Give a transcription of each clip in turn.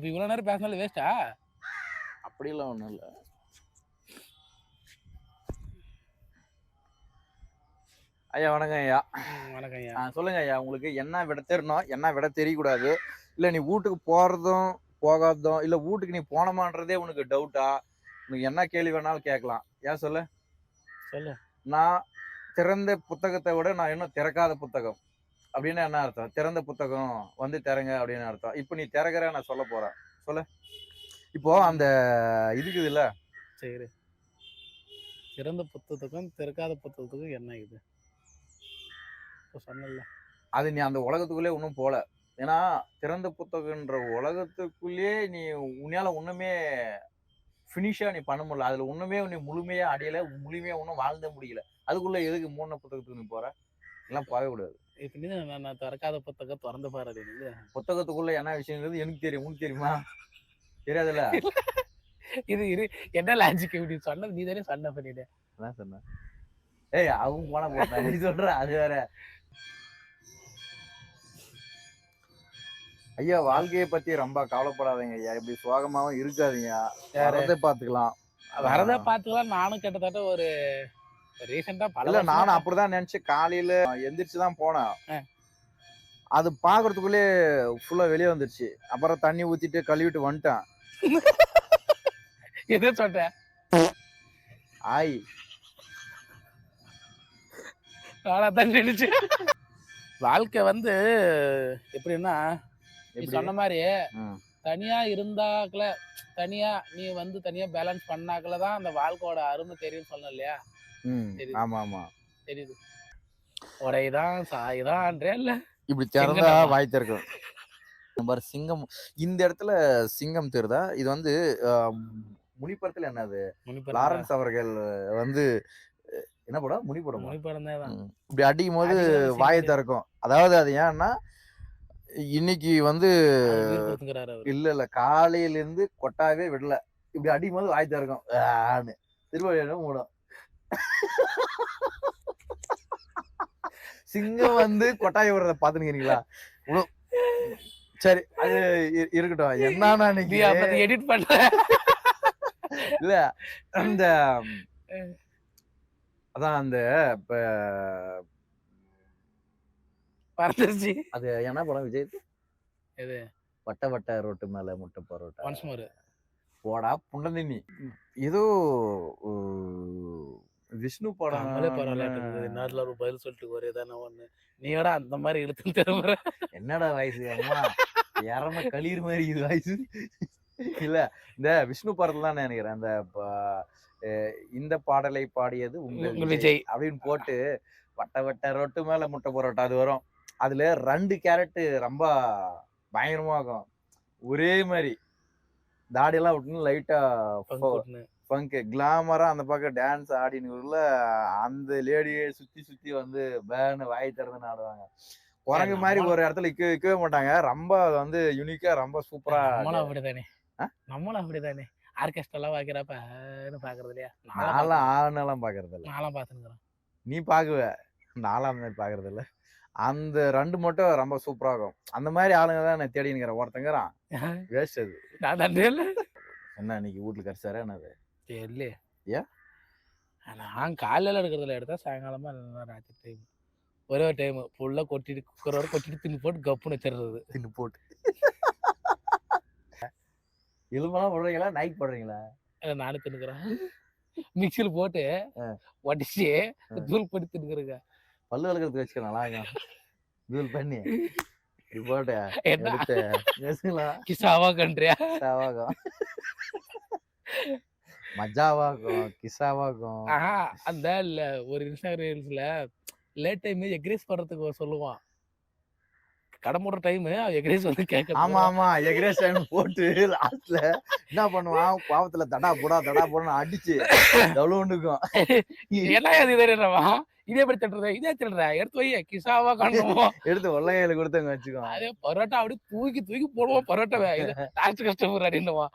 அப்ப இவ்வளவு நேரம் பேசினாலும் வேஸ்டா? அப்படிலாம் ஒண்ணும் இல்ல. ஐயா வணக்கம் ஐயா. வணக்கம் ஐயா. சொல்லுங்க ஐயா, உங்களுக்கு என்ன விட தெரியணும், என்ன விட தெரியக்கூடாது, இல்ல நீ வீட்டுக்கு போறதும் போகாததும், இல்ல வீட்டுக்கு நீ போனமான்றதே உனக்கு டவுட்டா? உனக்கு என்ன கேள்வி வேணாலும் கேட்கலாம். ஏன் சொல்லு. நான் திறந்த புத்தகத்தை விட நான் இன்னும் திறக்காத புத்தகம் அப்படின்னு என்ன அர்த்தம்? திறந்த புத்தகம் வந்து திறங்க அப்படின்னு அர்த்தம். இப்போ நீ திறக்கிற நான் சொல்ல போறேன். சொல்லு. இப்போ அந்த இதுக்குது இல்ல, சரி, திறந்த புத்தகத்துக்கும் திறக்காத புத்தகத்துக்கும் என்ன இது சொன்னல? அது நீ அந்த உலகத்துக்குள்ளே இன்னும் போல. ஏன்னா திறந்த புத்தகன்ற உலகத்துக்குள்ளேயே நீ உன்னால ஒண்ணுமே ஃபினிஷா நீ பண்ண முடியல. அதுல ஒண்ணுமே நீ முழுமையா அடையல, முழுமையா ஒன்றும் வாழ்ந்த முடியல. அதுக்குள்ள எதுக்கு மூணு புத்தகத்துக்கு நீ போற? எல்லாம் போகவே கூடாது. இப்ப நான் திறக்காத புத்தகம் திறந்து பாரு. புத்தகத்துக்குள்ள என்ன விஷயங்கிறது எனக்கு தெரியும், உனக்கு தெரியுமா? தெரியாதுல்ல. இது என்ன லாஜிக்? இப்படி சொன்னது நீ தானே சண்டை பண்ணிட்டு அதான் சொன்னேன். ஏய் அவங்க போன போட்டேன் நீ சொல்ற அது வேற. ஐயா வாழ்க்கையை பத்தி ரொம்ப கவலைப்படாதீங்க ஐயா, இப்படி சோகமாவும் இருக்காதீங்க. வரதை பாத்துக்கலாம். வரதை பாத்துக்கலாம். நானும் கிட்டத்தட்ட ஒரு ரீசெண்டா இல்ல நானும் அப்படிதான் நினைச்சு காலையில எந்திரிச்சுதான் போனேன். அது பாக்குறதுக்குள்ளே ஃபுல்லா வெளியே வந்துருச்சு. அப்புறம் தண்ணி ஊத்திட்டு கழுவிட்டு வந்துட்டேன். எதை சொல்ற? ஆய் தான் நினைச்சு. வாழ்க்கை வந்து எப்படின்னா நீ சொன்ன மாதிரி தனியா இருந்தாக்கல, தனியா நீ வந்து தனியா பேலன்ஸ் பண்ணாக்கலதான் அந்த வாழ்க்கையோட அருமை தெரியும் சொன்ன இல்லையா? ஆமா ஆமா தெரியுது. உடையதான் சாய்தான் இல்ல இப்படி திறந்தா வாய் திறக்கும். சிங்கம் இந்த இடத்துல சிங்கம் தெரியுதா? இது வந்து முனிப்படத்துல என்னது, லாரன்ஸ் அவர்கள் வந்து என்ன படம்? முனிப்படம். இப்படி அடிக்கும் போது வாயை திறக்கும். அதாவது அது ஏன்னா இன்னைக்கு வந்து இல்ல காலையில இருந்து கொட்டாவே விடல. இப்படி அடிக்கும் போது வாய் திறக்கும். திருவள்ளுவர் மூடம் சிங்கம் வந்து கொட்டாய் விடுறத பாத்துக்கிறீங்களா? சரி அது இருக்கட்டும். என்னன்னா நீங்க எடிட் பண்ற இல்ல அந்த அதான் அந்த இப்ப அது என்ன படம் விஜய்? எது? வட்ட வட்ட ரோட்டு மேல முட்டை பரோட்டா. ஒன்ஸ் மோர் போடா புண்டந்தினி. ஏதோ விஷ்ணு படம். பரவாயில்ல ஒரு பதில் சொல்லிட்டு ஒரே தானே ஒண்ணு. நீடா அந்த மாதிரி இழுத்து திரும்புற. என்னடா வயசு அம்மா இறம களிர் மாதிரி இது வயசு இல்ல. இந்த விஷ்ணு படத்துல தான் நினைக்கிறேன். அந்த இந்த பாடலை பாடியது உங்கள் விஜய் அப்படின்னு போட்டு வட்ட வட்ட ரொட்டு மேல முட்டை பரோட்டா அது வரும். அதுல 2 கேரட் ரொம்ப பயங்கரமா இருக்கும். ஒரே மாதிரி தாடியெல்லாம் விட்டுன்னு லைட்டா ஃபங்க் கிளாமரா அந்த பக்கம் டான்ஸ் ஆடினுக்குள்ள அந்த லேடியை சுத்தி சுத்தி வந்து பேன்னு வாய் திறந்து ஆடுவாங்க. குரங்கு மாதிரி ஒரு இடத்துல இருக்கவே மாட்டாங்க. ரொம்ப வந்து யூனிக்கா ரொம்ப சூப்பரா. நம்மளும் அப்படிதானே ஆர்கெஸ்ட்ரா வைக்கிறப்ப பாக்குறது இல்லையா? நான்லாம் ஆனெல்லாம் பாக்குறது இல்ல. நான்லாம் பாத்துக்கிறேன். நீ பாக்குவ, நான்லாம் மாதிரி பாக்குறது இல்ல. அந்த 2 மட்டும் ரொம்ப சூப்பரா இருக்கும். அந்த மாதிரி ஆளுங்க தான் நான் தேடினுக்கிறேன். ஒருத்தங்கிறான் வேஸ்ட் அது. என்ன இன்னைக்கு வீட்டுல கடிச்சாரா என்னது தெரியல. ஏன் நான் காலையில எடுக்கிறதுல எடுத்தா சாயங்காலமா ராத்திரி டைம் ஒரே ஒரு டைம் ஃபுல்லா கொட்டிட்டு குக்கரோட கொட்டிட்டு தின்னு போட்டு கப்புன்னு வச்சிடுறது. தின்னு போட்டு எலும்பெல்லாம் போடுறீங்களா நைட் போடுறீங்களா? நானும் தின்னுக்கிறேன். மிக்சியில் போட்டு உடச்சி தூள் பண்ணி தின்னுக்கிறேங்க. பல்லு வளர்க்கறதுக்கு வச்சுக்க நல்லா இருக்கும். தூள் பண்ணி போட்டு கிசாவா கண்ட்ரியா கிசாவாகும் மஜாவாகும் கிசாவாகும். அந்த ஒரு இன்ஸ்டாகிராம் ரீல்ஸ்ல லேட் டைம் எக்ரேஸ் பண்றதுக்கு சொல்லுவான். கடமுற டைம் எக்ரேஸ் வந்து கேட்க. ஆமா ஆமா எக்ரேஸ் டைம் போட்டு லாஸ்ட்ல என்ன பண்ணுவான் பாவத்துல தடா போடான்னு அடிச்சு எவ்வளவு ஒண்ணுக்கும். என்ன அது தெரியுறவா இதே படி தட்டுறத இதே திடுற எடுத்து வை கிசாவா காணுவோம். எடுத்து உள்ளங்கையில கொடுத்தவங்க வச்சுக்கோ. அதே பரோட்டா அப்படி தூக்கி போடுவோம். பரோட்டாவே லாஸ்ட் கஸ்டமர் அப்படின்னுவான்.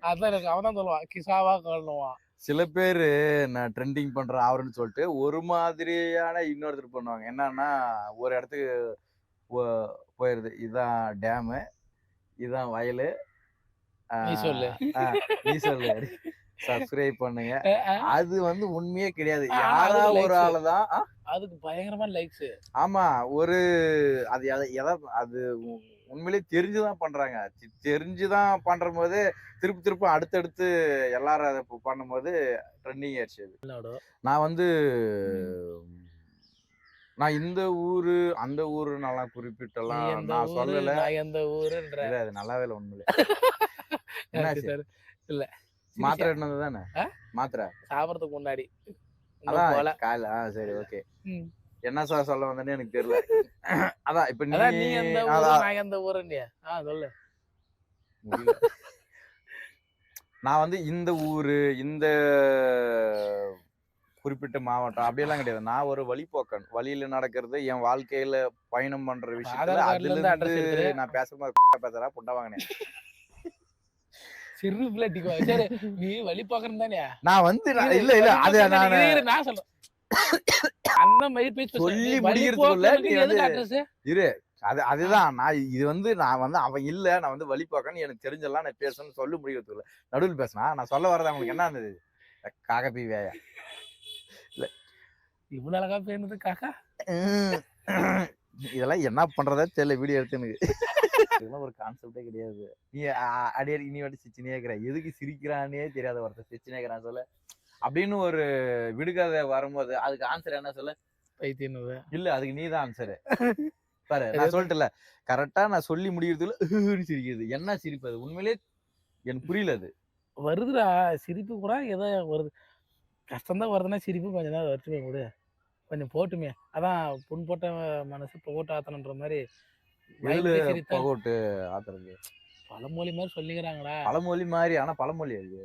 அதான் எனக்கு அவன் தான் சொல்லுவான் கிசாவா காணுவான். சில பேரு நான் ட்ரெண்டிங் பண்றேன் அவருன்னு சொல்லிட்டு ஒரு மாதிரியான இன்னொருத்தர் பண்ணுவாங்க. என்னன்னா ஒரு இடத்துக்கு போயிருது, இதுதான் டேமு, இதுதான் வயல், நீ சொல்லு. நீ சொல்லு சப்ஸ்கிரைப் பண்ணுங்க. அது வந்து உண்மையே கிடையாது. அதுக்கு யாரா ஒரு likes. ஆளுதான் அதுக்கு பயங்கரமான லைக்ஸ். ஆமா. ஒரு அது அது உண்மையிலேயே தெரிஞ்சுதான் பண்றாங்க. தெரிஞ்சுதான் பண்றபோது திரும்ப அடுத்தடுத்து எல்லாரும் அத பண்ணும்போது ட்ரெண்டிங் ஆயிடுச்சு அது. நான் வந்து நான் இந்த ஊரு அந்த ஊரு நல்லா குறிப்பிட்டெல்லாம் நான் சொல்லல. நான் எந்த ஊருன்ற. இல்ல அது நல்லாவே இல்ல உண்மையிலே. என்னாச்சு? இல்ல மாத்திரை எடுத்தது தானே? மாத்திரை சாப்பிடறதுக்கு முன்னாடி. அதான் காலைல சரி ஓகே. என்ன சார் சொல்ல வந்தேன்னு எனக்கு தெரியல. அதான் இப்ப நீ எந்த ஊரு நான் எந்த ஊருன்னியா? சொல்லு. முடியல. நான் வந்து இந்த ஊரு இந்த குறிப்பிட்ட மாவட்டம் அப்படியெல்லாம் கிடையாது. நான் ஒரு வழிபோக்கன். வழியில நடக்கிறது என் வாழ்க்கையில பயணம் பண்ற விஷயத்துல அதுல இருந்து நான் பேசும்போது பேசுறா புண்டை வாங்கினேன். சிறு பிள்ளைட்டிக்கோ. சரி நீ வழிபோக்கன் தானே? நான் வந்து இல்ல இல்ல அது நான் சொல்றேன். அந்த மாதிரி பேச்சு சொல்லி முடிக்கிறதுக்குள்ள நீ வந்து அட்ரஸ் இரு. அதுதான் நான் இது வந்து நான் வந்து அவன் இல்ல நான் வந்து வழிபோக்கன்னு எனக்கு தெரிஞ்செல்லாம் நான் பேசணும்னு சொல்லி முடிக்கிறதுக்குள்ள நடுவில் பேசினா நான் சொல்ல வரது அவங்களுக்கு என்ன இருந்தது? காகப்பி வேயா இல்ல இவ்வளவு அழகா பேசுனது காக்கா. இதெல்லாம் என்ன பண்றதா தெரியல வீடியோ எடுத்துன்னு. இதெல்லாம் ஒரு கான்செப்டே கிடையாது. நீ அடியடி நீ வந்து சிரிச்சுனே இருக்கிற. எதுக்கு சிரிக்கிறானே தெரியாத ஒருத்தர் சிரிச்சுனே இருக்கிறான் சொல்ல அப்படின்னு ஒரு விடுகதை வரும்போது அதுக்கு ஆன்சர் என்ன சொல்ல? பைத்தியம் இல்ல அதுக்கு நீதான் ஆன்சரு. பாரு நான் சொல்லிட்டல கரெக்டா நான் சொல்லி முடிக்கிறதுல சிரிக்குது. என்ன சிரிப்பு அது? உண்மையிலே எனக்கு புரியல. அது வருதுடா சிரிப்பு கூட ஏதோ வருது. கஷ்டம்தான் வருதுன்னா சிரிப்பு கொஞ்சம் தான் வச்சுமே கூட கொஞ்சம் போட்டுமே. அதான் புண் போட்ட மனசு போட்டு ஆத்தணுன்ற மாதிரி போட்டு ஆத்துறது பழமொழி மாதிரி சொல்லிக்கிறாங்கடா. பழமொழி மாதிரி ஆனா பழமொழி அது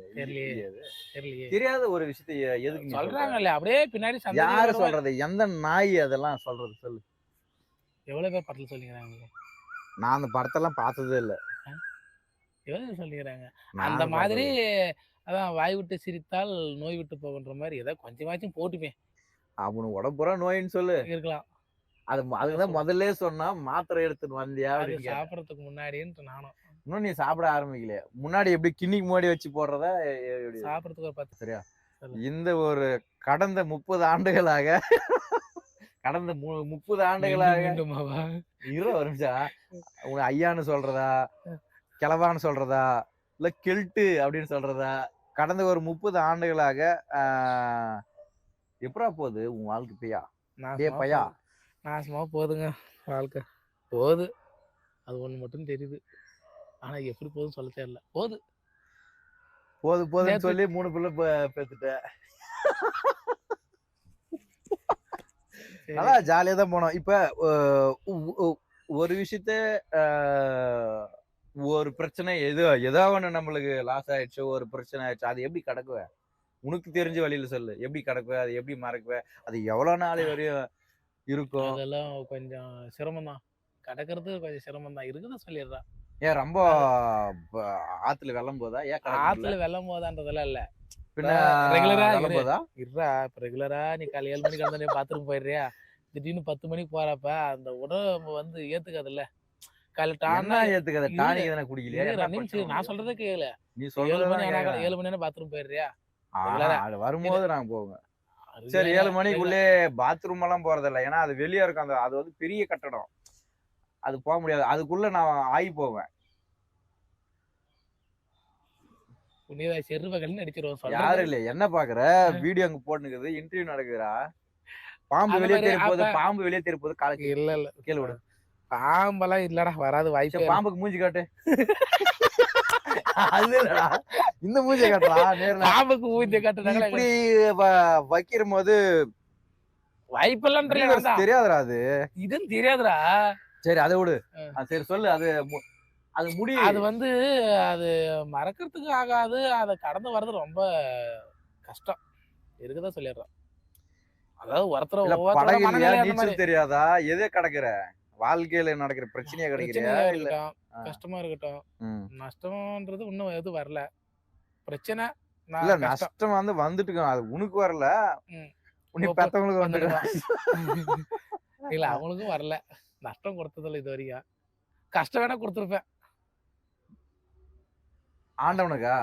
தெரியாத ஒரு விஷயத்த எதுக்கு சொல்றாங்கல்ல அப்படியே பின்னாடி யாரு சொல்றது? எந்த நாய் அதெல்லாம் சொல்றது சொல்லு. எவ்வளவு பேர் படத்துல சொல்லிக்கிறாங்க? நான் அந்த படத்தெல்லாம் பார்த்ததே இல்ல. எவ்வளவு சொல்லிக்கிறாங்க அந்த மாதிரி. அதான் வாய் விட்டு சிரித்தால் நோய் விட்டு போகுன்ற மாதிரி ஏதாவது கொஞ்சமாச்சும் போட்டுமே. அவனுக்கு உடம்புறா நோயின்னு சொல்லு இருக்கலாம். அதுதான் முதல்ல சொன்னா மாத்திரை எடுத்துட்டு வந்தியா சாப்பிடறதுக்கு முன்னாடின்னு நானும். இன்னும் நீ சாப்பிட ஆரம்பிக்கல. முன்னாடி எப்படி கிண்ணிக்கு முன்னாடி வச்சு போடுறதா சாப்பிடறதுக்கு ஒரு 10 சரியா? இந்த ஒரு கடந்த 30 ஆண்டுகளாக கடந்த 30 ஆண்டுகளாக இரு ஒரு நிமிஷம். உங்க ஐயான்னு சொல்றதா கிளவான்னு சொல்றதா இல்ல கெல்ட்டு அப்படின்னு சொல்றதா கடந்த ஒரு 30 ஆண்டுகளாக எப்படா போகுது உன் வாழ்க்கை? பையா பையா நாசமா போகுதுங்க வாழ்க்கை. போகுது அது ஒண்ணு மட்டும் தெரியுது. ஆனா எப்படி போகுதுன்னு சொல்ல தெரியல. போதுன்னு சொல்லி 3 பிள்ளை பெத்துட்ட. நல்லா ஜாலியா தான் போனோம். இப்ப ஒரு விஷயத்த ஒரு பிரச்சனை ஏதோ ஒண்ணு நம்மளுக்கு லாஸ் ஆயிடுச்சு ஒரு பிரச்சனை ஆயிடுச்சு அது எப்படி கடக்குவ? உனக்கு தெரிஞ்ச வழியில சொல்லு. எப்படி கடக்குவ? அது எப்படி மறக்குவ? அது எவ்வளவு நாள் வரையும் இருக்கும்? அதெல்லாம் கொஞ்சம் சிரமம் தான். கடக்கிறது கொஞ்சம் சிரமம் தான் இருக்குன்னு சொல்லிடுறா. ஏன் ரொம்ப ஆத்துல வெள்ளம் போதா? ஆத்துல வெள்ளம் போதான்றதெல்லாம் இல்ல. பின்ன ரெகுலரா போதா? இருடா இப்ப ரெகுலரா நீ காலை 7 மணிக்கு வந்து பாத்ரூம் போயிடுறியா? திடீர்னு 10 மணிக்கு போறப்ப அந்த உடம்பு வந்து ஏத்துக்காதுல்ல. காலைல ஏத்துக்காத. டானிக் எதனா குடிக்கலையா? நான் சொல்றதே கேளு. நீ சொல்றது 7 மணி பாத்ரூம் போயிடுறியா? வரும்போது நாங்க போவோம். சரி 7 மணிக்குள்ளே பாத்ரூம் எல்லாம் போறதில்ல. ஏன்னா அது வெளியே இருக்கும். அது வந்து பெரிய கட்டடம். அது போக முடியாது. அதுக்குள்ள நான் ஆகி போவேன். யாரு இல்ல என்ன பாக்குற? வீடியோ அங்க போட்டுக்குது. இன்டர்வியூ நடக்குதுடா. பாம்பு வெளியே தெரிய போகுது காலைக்கு. இல்ல கேளு விடு. பாம்பெல்லாம் இல்லடா வராது வாய்ப்பு. பாம்புக்கு மூஞ்சி காட்டு. அது இல்லடா. இந்த மூஞ்சியை காட்டுறா நேர்ல. பாம்புக்கு மூஞ்சி காட்டுறாங்க. இப்படி வைக்கிற போது வாய்ப்பெல்லாம் தெரியாதுடா. அது இதுன்னு தெரியாதுடா. சரி அதை விடு. சரி சொல்லு. அது முடியும். அது வந்து அது மறக்கிறதுக்கு ஆகாது. அதை கடந்து வர்றது ரொம்ப கஷ்டம் இருக்குதான் சொல்லிடுறான். அதாவது ஒருத்தர் நீச்சல் தெரியாதா? எதே கடக்குற வாழ்க்கையில நடக்கிற பிரச்சனையா கிடைக்கிறியா? கஷ்டமா இருக்கட்டும். நஷ்டம்ன்றது இன்னும் எதுவும் வரல. பிரச்சனை இல்ல நஷ்டம் வந்து வந்துட்டு அது உனக்கு வரல. உனக்கு பெத்தவங்களுக்கு வந்துடும். இல்ல அவங்களுக்கும் வரல. நஷ்டம் கொடுத்ததில்ல இது வரைக்கும். கஷ்டம் வேணா கொடுத்துருப்பேன். ஆண்டவனுக்கா?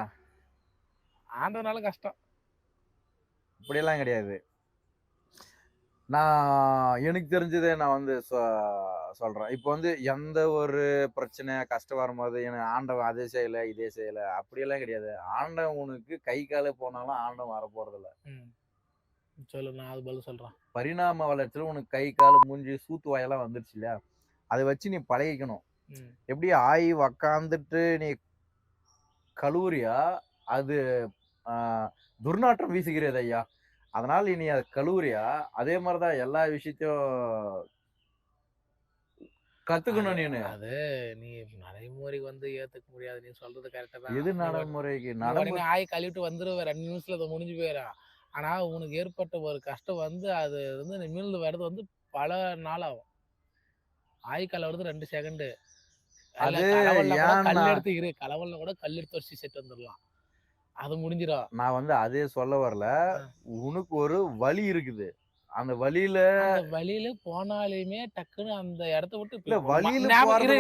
ஆண்டவனால கஷ்டம். இப்படியெல்லாம் கிடையாது. நான் எனக்கு தெரிஞ்சதே நான் வந்து சொல்றேன். இப்ப வந்து எந்த ஒரு பிரச்சனை, கஷ்டம் வரும்போது ஆண்டவன் அதை செய்யல, இதே செய்யல அப்படியெல்லாம் கிடையாது. ஆண்டவன் உனக்கு கை காலே போனாலும் ஆண்டவன் வரப்போறதில்ல. சொல்லு, நான் அது பதில் சொல்றேன். பரிணாம வளர்ச்சியில உனக்கு கை, கால், மூஞ்சி, சூத்து வாயெல்லாம் வந்துருச்சு இல்லையா? அதை வச்சு நீ பழகிக்கணும். எப்படி ஆயி உக்காந்துட்டு நீ கழுவுறியா, அது துர்நாற்றம் வீசுகிறது ஐயா. அதனால நீ அதை கழுவுறியா, அதே மாதிரிதான் எல்லா விஷயத்தையும் கத்துக்கணும் நீனு. அது நீ நடைமுறைக்கு வந்து ஏத்துக்க முடியாது. நீ சொல்றது கரெக்டா தான். எது நடைமுறைக்கு? ஆய் கழுவிட்டு வந்துருவ 2 நிமிஷத்துல அது முடிஞ்சு போயிடும். ஆனா உனக்கு ஏற்பட்ட ஒரு கஷ்டம் வந்து அது வந்து நிமிர்ந்து வர்றது வந்து பல நாள் ஆகும். ஆய் கழுவுறது 2 செகண்டு. அது கல் எடுத்து கலவல்ல கூட கல் எடுத்து வச்சு செட்டு வந்துடலாம். அது முடிஞ்சிடும். நான் வந்து அதே சொல்ல வரல. உனக்கு ஒரு வலி இருக்குது. அந்த வழியில போனாலுமே டக்குன்னு அந்த இடத்த விட்டு இல்ல, வழியில போறது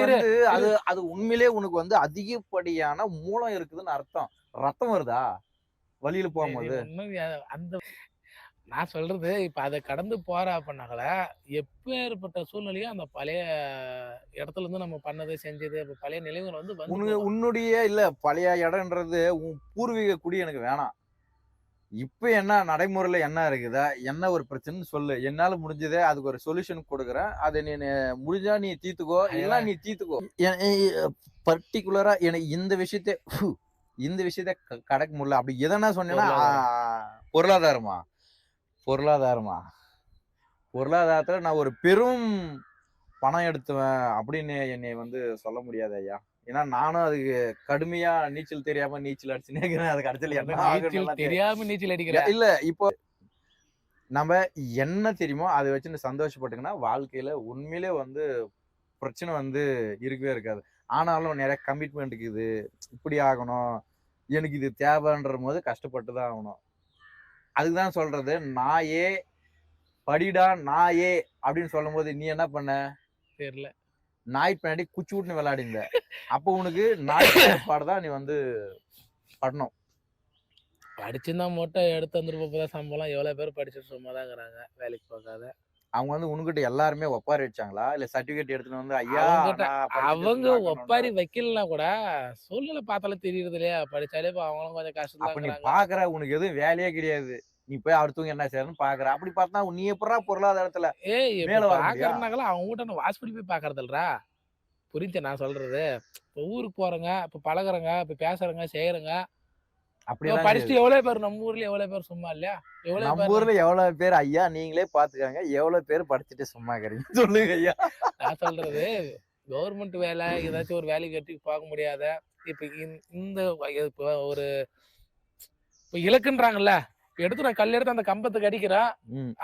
வந்து அது உண்மையிலே உனக்கு வந்து அதிகப்படியான மூலம் இருக்குதுன்னு அர்த்தம். ரத்தம் வருதா வழியில போகும்போது? அந்த நான் சொல்றது இப்ப அதை கடந்து போற அப்படின்னாக்கல எப்பேற்பட்ட சூழ்நிலையும் அந்த பழைய இடத்துல இருந்து நம்ம பண்ணது செஞ்சது பழைய நிலைமைகள் வந்து உன்னுடைய இல்ல பழைய இடம்ன்றது உன் பூர்வீக குடி எனக்கு வேணாம். இப்ப என்ன நடைமுறையில என்ன இருக்குதா, என்ன ஒரு பிரச்சனைன்னு சொல்லு. என்னால முடிஞ்சதே அதுக்கு ஒரு சொல்யூஷன் கொடுக்குறேன். அதை நீ முடிஞ்சா நீ தீர்த்துக்கோ, இல்ல நீ தீர்த்துக்கோ. பர்டிகுலரா எனக்கு இந்த விஷயத்த கடக்க முடியல அப்படி எதனா சொன்னேன்னா, பொருளாதாரமா பொருளாதாரத்துல நான் ஒரு பெரும் பணம் எடுத்துவேன் அப்படின்னு என்னை வந்து சொல்ல முடியாது ஐயா. ஏன்னா நானும் அதுக்கு கடுமையா நீச்சல் தெரியாம நீச்சல் அடிச்சுனே இருக்கிறேன். அதுக்கு அடுத்து தெரியாம நீச்சல் அடிக்கிறேன். இல்ல, இப்போ நம்ம என்ன தெரியுமோ அதை வச்சு சந்தோஷப்பட்டுங்கன்னா வாழ்க்கையில உண்மையிலே வந்து பிரச்சனை வந்து இருக்கவே இருக்காது. ஆனாலும் நிறைய கமிட்மெண்ட் இருக்குது, இப்படி ஆகணும், எனக்கு இது தேவைன்ற போது கஷ்டப்பட்டுதான் ஆகணும். அதுக்குதான் சொல்றது, நாயே படிடா நாயே அப்படின்னு சொல்லும் போது நீ என்ன பண்ண தெரியல, நாய் பின்னாடி குச்சி விட்டுன்னு விளையாடிந்த. அப்போ உனக்கு நாய் பாடுதான் நீ வந்து படணும். படிச்சிருந்தா மட்டும் எடுத்து வந்துட்டு போதான் சம்பளம். எவ்வளவு பேர் படிச்சுட்டு சும்மாதான் இருக்கிறாங்க, வேலைக்கு போகாத. அவங்க வந்து உனக்கிட்ட எல்லாருமே ஒப்பாரி வச்சாங்களா, இல்ல சர்டிபிகேட் எடுத்துட்டு வந்து ஐயா அவங்க ஒப்பாரி வைக்கலன்னா கூட சூழ்நிலை பார்த்தாலே தெரியுது இல்லையா? படிச்சாலே அவங்களும் கொஞ்சம் கஷ்டம். நீ பாக்குற உனக்கு எதுவும் வேலையே கிடையாது, நீ போய் அடுத்தவங்க என்ன செய்யறன்னு பாக்குற. அப்படி பார்த்தா நீ எப்படா பொருளாதாரத்துல மேல பாக்குறனால அவங்க கிட்ட வாசப்படி போய் பாக்குறதுல்றா. புரிஞ்ச நான் சொல்றது? இப்ப ஊருக்கு போறேங்க, இப்ப பழகுறங்க, இப்ப பேசுறங்க, செய்யறங்க. அப்படியே படிச்சுட்டு எவ்வளவு பேர் நம்ம ஊர்ல எவ்வளவு பேர் சும்மா இல்லையா? நம்ம ஊர்ல எவ்வளவு பேர் ஐயா நீங்களே பாத்துக்காங்க, எவ்வளவு பேர் படிச்சுட்டு சும்மா இருக்கிறீங்க சொல்லுங்க ஐயா. நான் சொல்றது கவர்மெண்ட் வேலை, ஏதாச்சும் ஒரு வேலைக்கு கட்டி பார்க்க முடியாத இப்ப இந்த இப்ப ஒரு இப்ப இலக்குன்றாங்கல்ல, எடுத்து நான் கல் எடுத்து அந்த கம்பத்துக்கு அடிக்கிறேன்,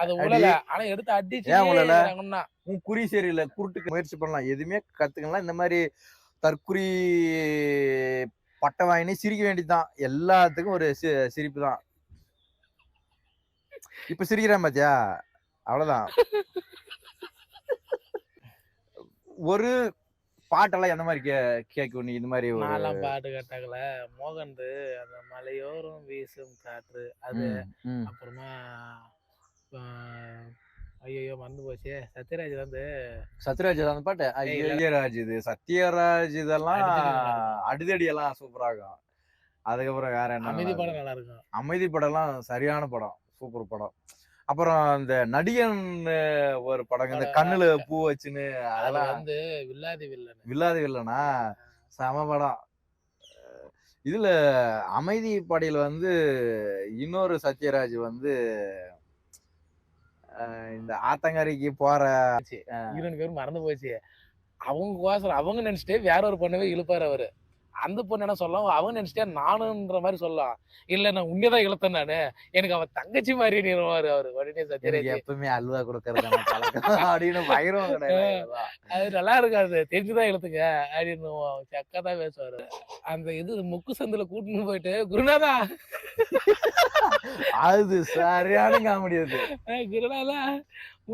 அது உழல. ஆனா எடுத்து அடிச்சு உன் குறி சரியில்லை, குருட்டுக்கு முயற்சி பண்ணலாம், எதுவுமே கத்துக்கலாம். இந்த மாதிரி தற்குறி பட்ட வாயினே சிரிக்க வேண்டியதுதான். எல்லாத்துக்கும் ஒரு சிரிப்பு தான். இப்ப சிரிக்கிறேன் பாத்தியா, அவ்வளவுதான். ஒரு பாட்டெல்லாம் எந்த மாதிரி கேட்கும் நீ? இந்த மாதிரி நான்லாம் பாட்டு கேட்டாங்கல, மோகன் அந்த மலையோரம் வீசும் காற்று அது, அப்புறமா ஐயோ மறந்து போச்சு, சத்யராஜ் அந்த பாட்டு சத்யராஜ் இதெல்லாம் அடிதடி எல்லாம் சூப்பரா இருக்கும். அதுக்கப்புறம் வேற என்ன, அமைதி படம் நல்லா இருக்கும். அமைதி படம் எல்லாம் சரியான படம், சூப்பர் படம். அப்புறம் இந்த நடிகன் ஒரு படம், இந்த கண்ணுல பூ வச்சுன்னு, அதெல்லாம் வந்து வில்லாதி வில்லனா சம படம். இதுல அமைதி படையில வந்து இன்னொரு சத்யராஜ் வந்து இந்த ஆத்தங்கரைக்கு போற பேரும் மறந்து போச்சு. அவங்க நினைச்சிட்டு வேற ஒரு பொண்ணவே இழுப்பாரு அவரு. அந்த பொண்ணு என்ன சொல்லலாம், அவங்க நினைச்சிட்டே நானுன்ற மாதிரி சொல்லலாம். இல்ல நான் உண்மையதான் இழுத்தேன் நானு, எனக்கு அவ தங்கச்சி மாதிரி நிறுவாரு அவரு. உடனே சத்யராஜ் எப்பவுமே அல்வா கொடுக்கறது அப்படின்னு பயிரும் கிடையாது. அது நல்லா இருக்காது, தெரிஞ்சுதான் இழுத்துங்க அப்படின்னு சக்காதான் பேசுவாரு. அந்த இது முக்கு சந்துல கூட்டின்னு போயிட்டு குருநாதா, அது சரியான காமெடி. அது குருநாதா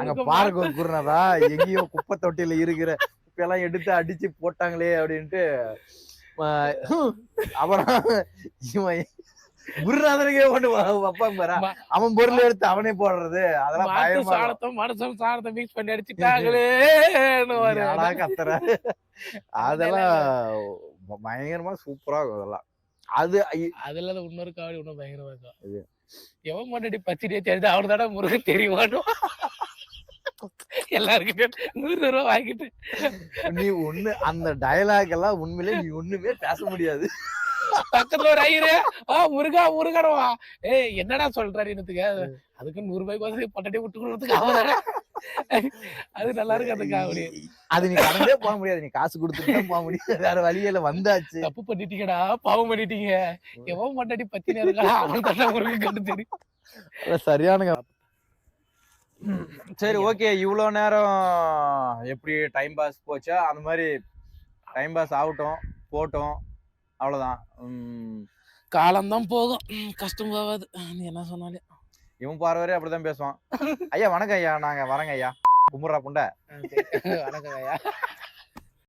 அங்க பாருங்க, குருநாதா எங்கேயோ குப்பை தொட்டியில இருக்கிற குப்பையெல்லாம் எடுத்து அடிச்சு போட்டாங்களே அப்படின்ட்டு அப்புறம் இவன் குருநாதனுக்கே கொண்டு வைப்பாங்க பாரு, அவன் பொருள் எடுத்து அவனே போடுறது, அதெல்லாம் பயமா மனுஷன் சாணத்தை மிக்ஸ் பண்ணி அடிச்சுட்டாங்களே கத்துற. அதெல்லாம் பயங்கரமா சூப்பரா இருக்கும் அதெல்லாம். அதுல இன்னொரு காவடி இன்னும் பயங்கரமா இருக்கும். எவன் முன்னாடி பச்சடியே தெரிஞ்சு அவனு தானே முருகன் தெரியுமாட்டோம். எல்லாருக்கிட்ட 100 ரூபா வாங்கிட்டு நீ ஒண்ணு அந்த டயலாக் எல்லாம் உண்மையிலே நீ ஒண்ணுமே பேச முடியாது. பக்கத்துல ஒரு ஐயரு முருகா முருகனவா என்னடா சொல்றாரு என்னத்துக்கு, அதுக்கு 100 ரூபாய்க்கு பொட்டாட்டி விட்டு கொடுறதுக்கு அவன். அது நல்லா இருக்கு அந்த காவடி. அது நீ கடந்தே போக முடியாது, நீ காசு கொடுத்துட்டு போக முடியாது, வேற வழியில வந்தாச்சு. தப்பு பண்ணிட்டீங்கடா, பாவம் பண்ணிட்டீங்க. எவன் பொட்டாட்டி பத்தினே இருக்கா அவன் தானே முருகன் கண்டு தெரியும். சரியான. சரி ஓகே, இவ்வளவு நேரம் எப்படி டைம் பாஸ் போச்சா, அந்த மாதிரி டைம் பாஸ் ஆகட்டும் போட்டோம், அவ்வளவுதான். காலம்தான் போகும், கஷ்டம் போகாது. நீ என்ன சொன்னாலே இவன் பார்வரே அப்படிதான் பேசுவான். ஐயா வணக்கம் ஐயா, நாங்க வரங்க ஐயா, கும்பிட்றா புண்டை. வணக்கம் ஐயா.